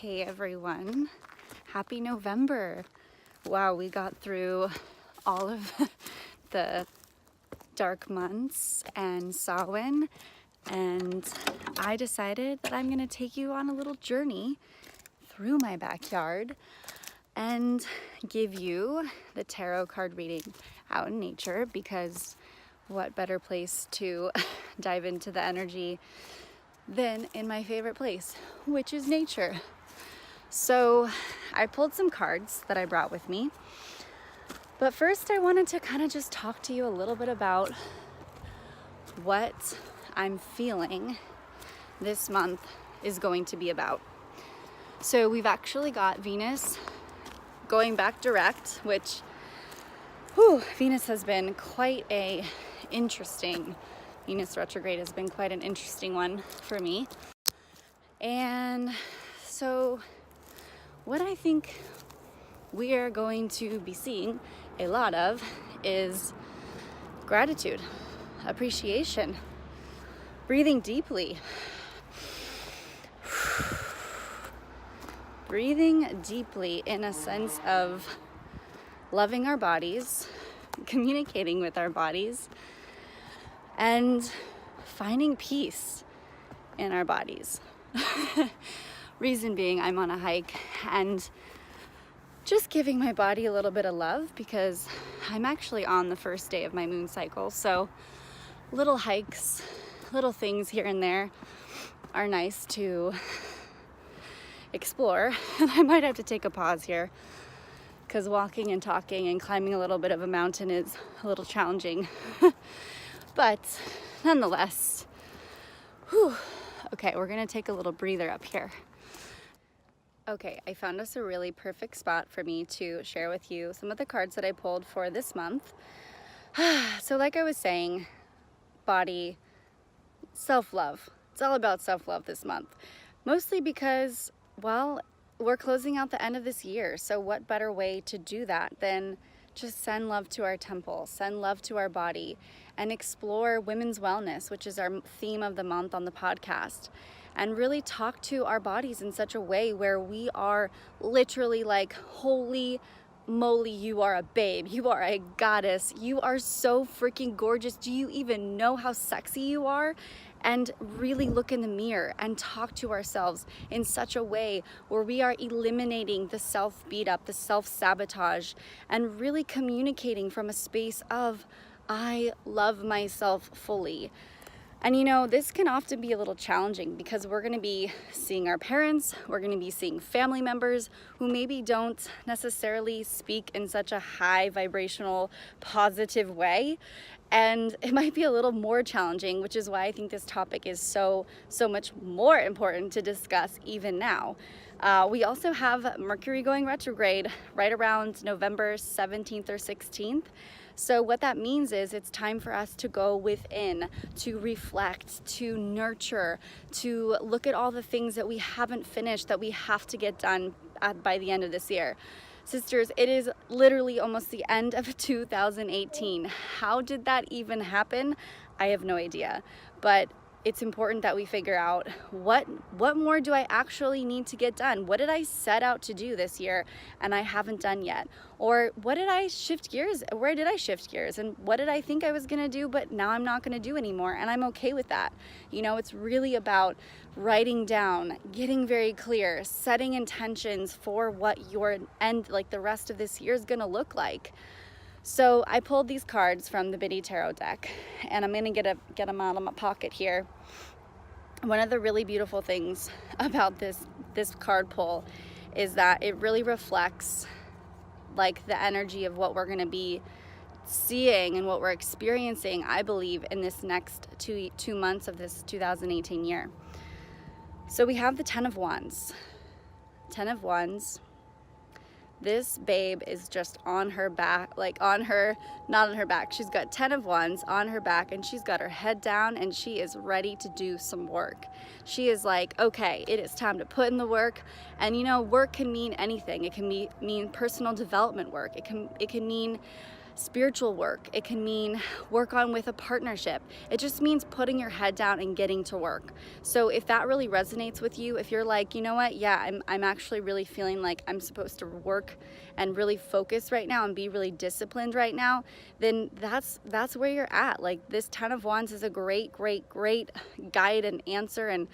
Hey everyone, happy November. Wow, we got through all of the dark months and Samhain, and I decided that I'm going to take you on a little journey through my backyard and give you the tarot card reading out in nature, because what better place to dive into the energy than in my favorite place, which is nature. So I pulled some cards that I brought with me, but first I wanted to kind of just talk to you a little bit about what I'm feeling this month is going to be about. So we've actually got Venus going back direct, which Venus has been quite a interesting, Venus retrograde has been quite an interesting one for me. And so what I think we are going to be seeing a lot of is gratitude, appreciation, breathing deeply. Breathing deeply in a sense of loving our bodies, communicating with our bodies, and finding peace in our bodies. Reason being, I'm on a hike and just giving my body a little bit of love, because I'm actually on the first day of my moon cycle. So little hikes, little things here and there are nice to explore. And I might have to take a pause here, because walking and talking and climbing a little bit of a mountain is a little challenging. But nonetheless, okay, we're gonna take a little breather up here. Okay, I found us a really perfect spot for me to share with you some of the cards that I pulled for this month. So like I was saying, body, self-love. It's all about self-love this month. Mostly because, well, we're closing out the end of this year. So what better way to do that than just send love to our temple, send love to our body, and explore women's wellness, which is our theme of the month on the podcast. And really talk to our bodies in such a way where we are literally like, holy moly, you are a babe, you are a goddess, you are so freaking gorgeous, do you even know how sexy you are? And really look in the mirror and talk to ourselves in such a way where we are eliminating the self-beat up, the self-sabotage, and really communicating from a space of, I love myself fully. And you know, this can often be a little challenging, because we're going to be seeing our parents, we're going to be seeing family members who maybe don't necessarily speak in such a high vibrational, positive way. And it might be a little more challenging, which is why I think this topic is so much more important to discuss even now. We also have Mercury going retrograde right around November 17th or 16th. So what that means is it's time for us to go within, to reflect, to nurture, to look at all the things that we haven't finished, that we have to get done by the end of this year. Sisters, it is literally almost the end of 2018. How did that even happen? I have no idea. But it's important that we figure out what more do I actually need to get done? What did I set out to do this year and I haven't done yet? Or what did I shift gears? Where did I shift gears? And what did I think I was gonna do, but now I'm not gonna do anymore, and I'm okay with that. You know, it's really about writing down, getting very clear, setting intentions for what your end, like the rest of this year is gonna look like. So I pulled these cards from the Biddy Tarot deck, and I'm gonna get them out of my pocket here. One of the really beautiful things about this card pull is that it really reflects like the energy of what we're gonna be seeing and what we're experiencing, I believe, in this next two months of this 2018 year. So we have the Ten of Wands. Ten of Wands. This babe is just on her back, like on her, not on her back. She's got 10 of Wands on her back, and she's got her head down, and she is ready to do some work. She is like, okay, it is time to put in the work. And you know, work can mean anything. It can mean personal development work. It can mean spiritual work. It can mean work on with a partnership. It just means putting your head down and getting to work. So if that really resonates with you, if you're like, you know what, yeah, I'm actually really feeling like I'm supposed to work and really focus right now and be really disciplined right now, then that's where you're at. Like, this 10 of Wands is a great guide and answer, and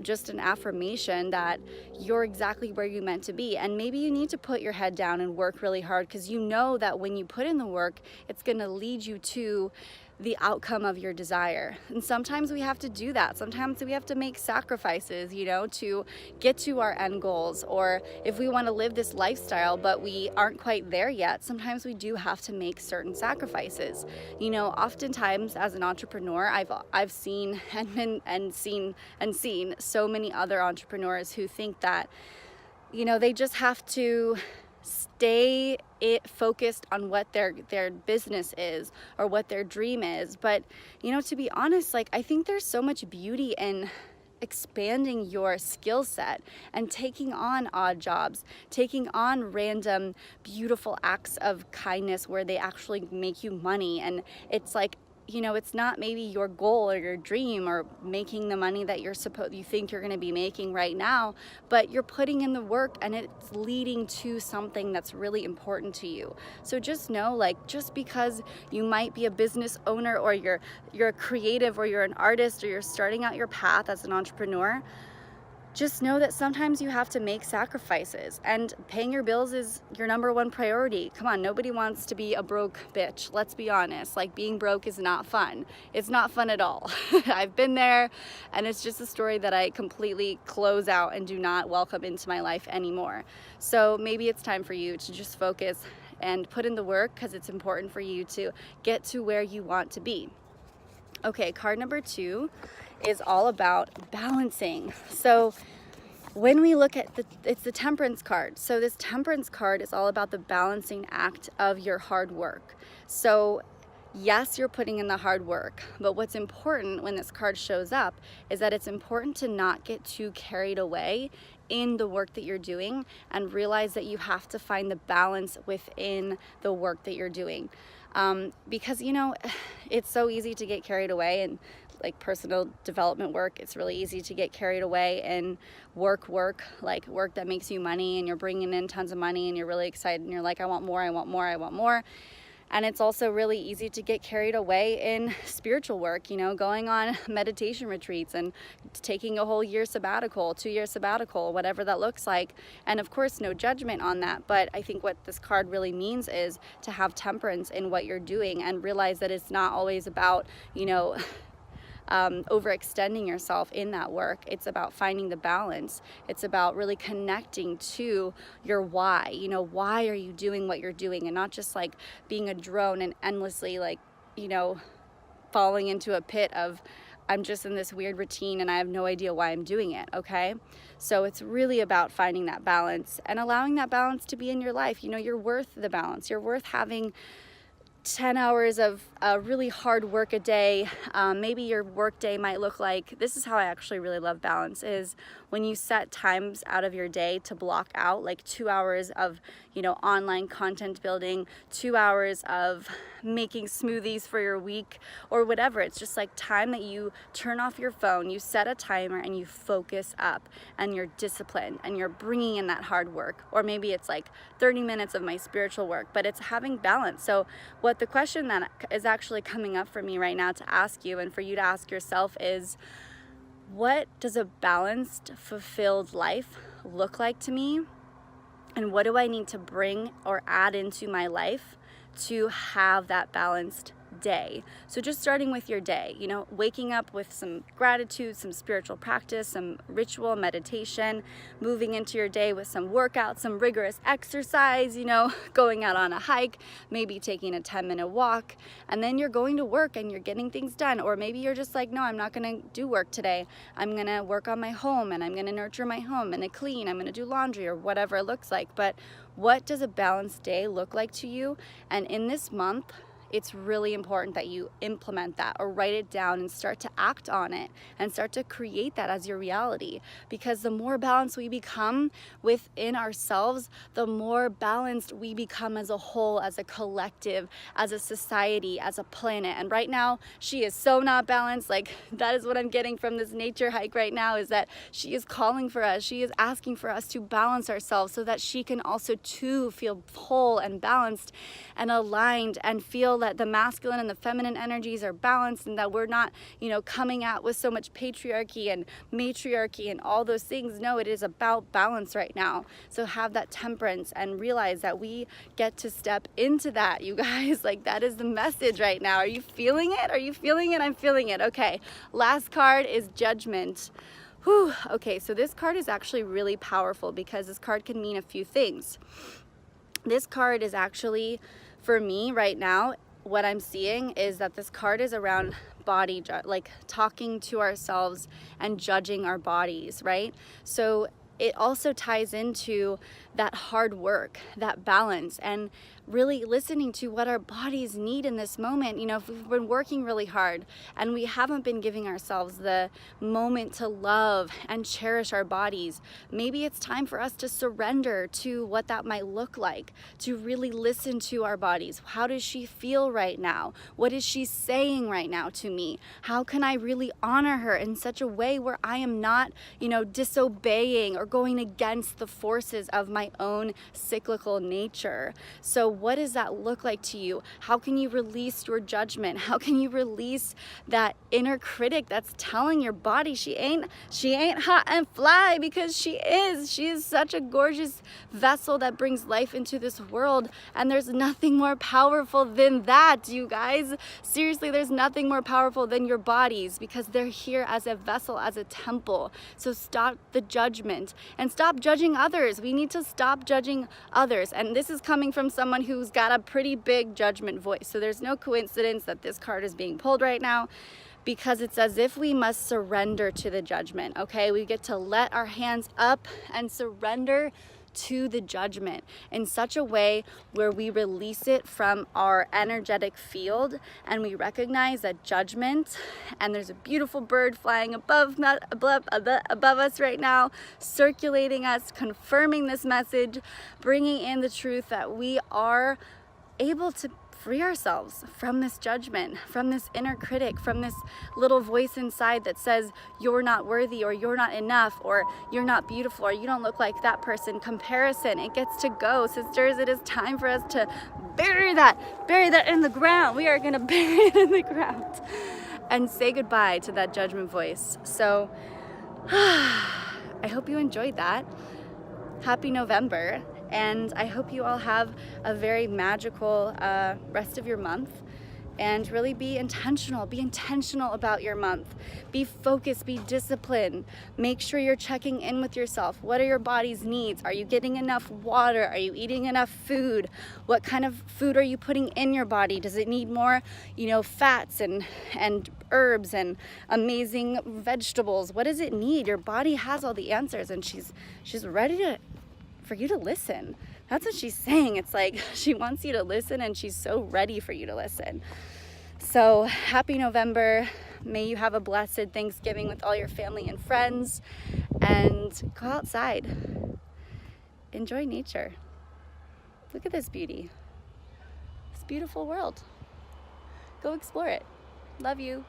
just an affirmation that you're exactly where you're meant to be. And maybe you need to put your head down and work really hard, because you know that when you put in the work, it's going to lead you to the outcome of your desire. And sometimes we have to do that. Sometimes we have to make sacrifices, you know, to get to our end goals. Or if we want to live this lifestyle but we aren't quite there yet, sometimes we do have to make certain sacrifices. You know, oftentimes as an entrepreneur, I've seen and seen so many other entrepreneurs who think that, you know, they just have to stay focused on what their business is or what their dream is. But, you know, to be honest, like, I think there's so much beauty in expanding your skill set and taking on odd jobs, taking on random beautiful acts of kindness where they actually make you money. And it's like, you know, it's not maybe your goal or your dream or making the money that you think you're going to be making right now, but you're putting in the work and it's leading to something that's really important to you. So just know, like, just because you might be a business owner or you're a creative or you're an artist or you're starting out your path as an entrepreneur, just know that sometimes you have to make sacrifices, and paying your bills is your number one priority. Come on, nobody wants to be a broke bitch. Let's be honest. Like, being broke is not fun. It's not fun at all. I've been there, and it's just a story that I completely close out and do not welcome into my life anymore. So maybe it's time for you to just focus and put in the work, because it's important for you to get to where you want to be. Okay, card number 2 is all about balancing. So when we look at it's the Temperance card. So this Temperance card is all about the balancing act of your hard work. So yes, you're putting in the hard work, but what's important when this card shows up is that it's important to not get too carried away in the work that you're doing, and realize that you have to find the balance within the work that you're doing. Because, you know, it's so easy to get carried away in like personal development work. It's really easy to get carried away in work, like work that makes you money, and you're bringing in tons of money and you're really excited and you're like, I want more, I want more, I want more. And it's also really easy to get carried away in spiritual work, you know, going on meditation retreats and taking a whole year sabbatical, 2-year sabbatical, whatever that looks like. And of course, no judgment on that. But I think what this card really means is to have temperance in what you're doing, and realize that it's not always about, you know, overextending yourself in that work. It's about finding the balance. It's about really connecting to your why. You know, why are you doing what you're doing, and not just like being a drone and endlessly, like, you know, falling into a pit of, I'm just in this weird routine and I have no idea why I'm doing it. Okay, so it's really about finding that balance and allowing that balance to be in your life. You know, you're worth the balance. You're worth having 10 hours of really hard work a day. Maybe your work day might look like, this is how I actually really love balance, is when you set times out of your day to block out like 2 hours of, you know, online content building, 2 hours of making smoothies for your week, or whatever. It's just like time that you turn off your phone, you set a timer, and you focus up, and you're disciplined, and you're bringing in that hard work. Or maybe it's like 30 minutes of my spiritual work, but it's having balance. So what the question that is actually coming up for me right now to ask you, and for you to ask yourself, is, what does a balanced, fulfilled life look like to me? And what do I need to bring or add into my life to have that balanced day? So just starting with your day, you know, waking up with some gratitude, some spiritual practice, some ritual meditation, moving into your day with some workout, some rigorous exercise, you know, going out on a hike, maybe taking a 10-minute walk, and then you're going to work and you're getting things done. Or maybe you're just like, no, I'm not going to do work today. I'm going to work on my home, and I'm going to nurture my home and clean. I'm going to do laundry, or whatever it looks like. But what does a balanced day look like to you? And in this month, it's really important that you implement that or write it down and start to act on it and start to create that as your reality. Because the more balanced we become within ourselves, the more balanced we become as a whole, as a collective, as a society, as a planet. And right now, she is so not balanced. Like, that is what I'm getting from this nature hike right now, is that she is calling for us. She is asking for us to balance ourselves so that she can also too feel whole and balanced and aligned and feel that the masculine and the feminine energies are balanced, and that we're not, coming out with so much patriarchy and matriarchy and all those things. No, it is about balance right now. So have that temperance and realize that we get to step into that, you guys. Like, that is the message right now. Are you feeling it? Are you feeling it? I'm feeling it. Okay, last card is Judgment. Whew. Okay, so this card is actually really powerful because this card can mean a few things. This card is actually, for me right now, what I'm seeing is that this card is around body, like talking to ourselves and judging our bodies, right? So it also ties into that hard work, that balance, and really listening to what our bodies need in this moment. If we've been working really hard and we haven't been giving ourselves the moment to love and cherish our bodies, maybe it's time for us to surrender to what that might look like, to really listen to our bodies. How does she feel right now? What is she saying right now to me? How can I really honor her in such a way where I am not, disobeying or going against the forces of my own cyclical nature? So what does that look like to you? How can you release your judgment? How can you release that inner critic that's telling your body she ain't hot and fly? Because she is such a gorgeous vessel that brings life into this world, and there's nothing more powerful than that, you guys. Seriously, there's nothing more powerful than your bodies, because they're here as a vessel, as a temple. So stop the judgment and stop judging others. We need to stop judging others. And this is coming from someone who's got a pretty big judgment voice. So there's no coincidence that this card is being pulled right now, because it's as if we must surrender to the judgment, okay? We get to let our hands up and surrender to the judgment in such a way where we release it from our energetic field, and we recognize that judgment, and there's a beautiful bird flying above us right now, circulating us, confirming this message, bringing in the truth that we are able to free ourselves from this judgment, from this inner critic, from this little voice inside that says you're not worthy, or you're not enough, or you're not beautiful, or you don't look like that person. Comparison, it gets to go, sisters. It is time for us to bury that in the ground. We are going to bury it in the ground and say goodbye to that judgment voice. So I hope you enjoyed that. Happy November. And I hope you all have a very magical rest of your month, and really be intentional. Be intentional about your month. Be focused, be disciplined. Make sure you're checking in with yourself. What are your body's needs? Are you getting enough water? Are you eating enough food? What kind of food are you putting in your body? Does it need more, fats and herbs and amazing vegetables? What does it need? Your body has all the answers, and she's ready for you to listen. That's what she's saying. It's like she wants you to listen, and she's so ready for you to listen. So happy November. May you have a blessed Thanksgiving with all your family and friends, and go outside. Enjoy nature. Look at this beauty. This beautiful world. Go explore it. Love you.